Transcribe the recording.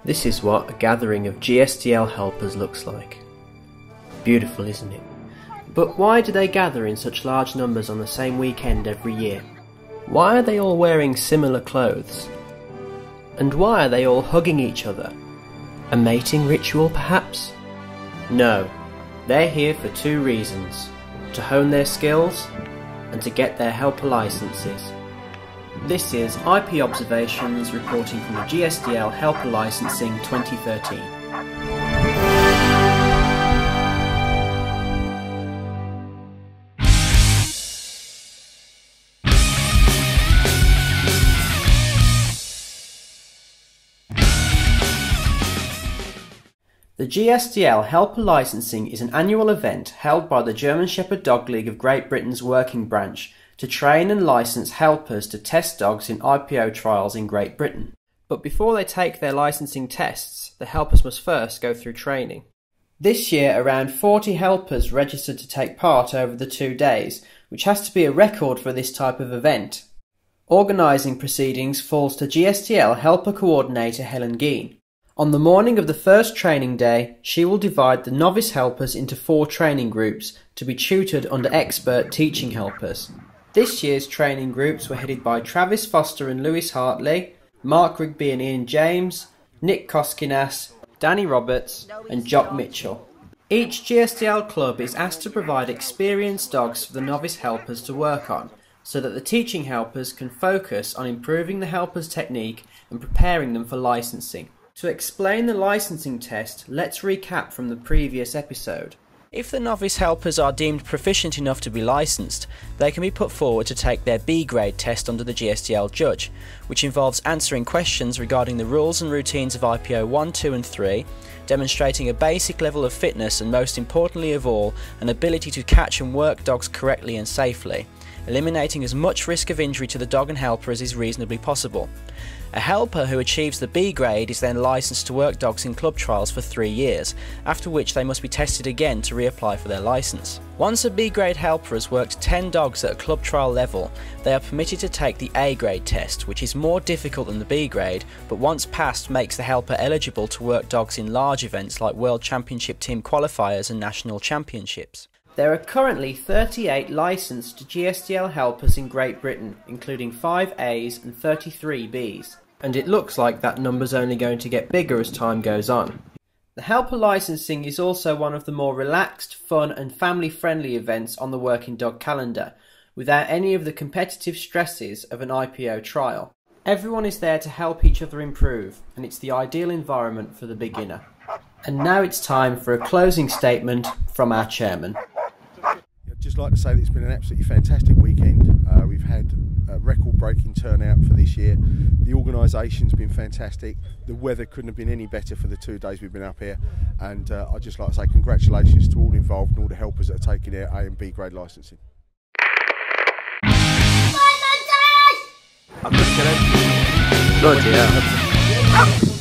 This is what a gathering of GSDL helpers looks like. Beautiful, isn't it? But why do they gather in such large numbers on the same weekend every year? Why are they all wearing similar clothes? And why are they all hugging each other? A mating ritual, perhaps? No, they're here for two reasons: to hone their skills and to get their helper licenses. This is IPObservations reporting from the GSDL Helper Licensing 2013. The GSDL Helper Licensing is an annual event held by the German Shepherd Dog League of Great Britain's working branch to train and license helpers to test dogs in IPO trials in Great Britain. But before they take their licensing tests, the helpers must first go through training. This year, around 40 helpers registered to take part over the 2 days, which has to be a record for this type of event. Organising proceedings falls to GSDL Helper Coordinator Helen Geen. On the morning of the first training day, she will divide the novice helpers into 4 training groups to be tutored under expert teaching helpers. This year's training groups were headed by Travis Foster and Lewis Hartley, Mark Rigby and Ian James, Nick Koskinas, Danny Roberts and Jock Mitchell. Each GSDL club is asked to provide experienced dogs for the novice helpers to work on, so that the teaching helpers can focus on improving the helpers' technique and preparing them for licensing. To explain the licensing test, let's recap from the previous episode. If the novice helpers are deemed proficient enough to be licensed, they can be put forward to take their B grade test under the GSDL judge, which involves answering questions regarding the rules and routines of IPO 1, 2 and 3, demonstrating a basic level of fitness and, most importantly of all, an ability to catch and work dogs correctly and safely, eliminating as much risk of injury to the dog and helper as is reasonably possible. A helper who achieves the B grade is then licensed to work dogs in club trials for 3 years, after which they must be tested again to reapply for their licence. Once a B grade helper has worked 10 dogs at a club trial level, they are permitted to take the A grade test, which is more difficult than the B grade, but once passed makes the helper eligible to work dogs in large events like World Championship Team qualifiers and National Championships. There are currently 38 licensed GSDL helpers in Great Britain, including 5 A's and 33 B's. And it looks like that number's only going to get bigger as time goes on. The helper licensing is also one of the more relaxed, fun and family-friendly events on the working dog calendar, without any of the competitive stresses of an IPO trial. Everyone is there to help each other improve, and it's the ideal environment for the beginner. And now it's time for a closing statement from our chairman. I'd just like to say that it's been an absolutely fantastic weekend. We've had a record-breaking turnout for this year. The organisation's been fantastic. The weather couldn't have been any better for the 2 days we've been up here. And I'd just like to say congratulations to all involved and all the helpers that are taking their A and B grade licensing. Bloody hell.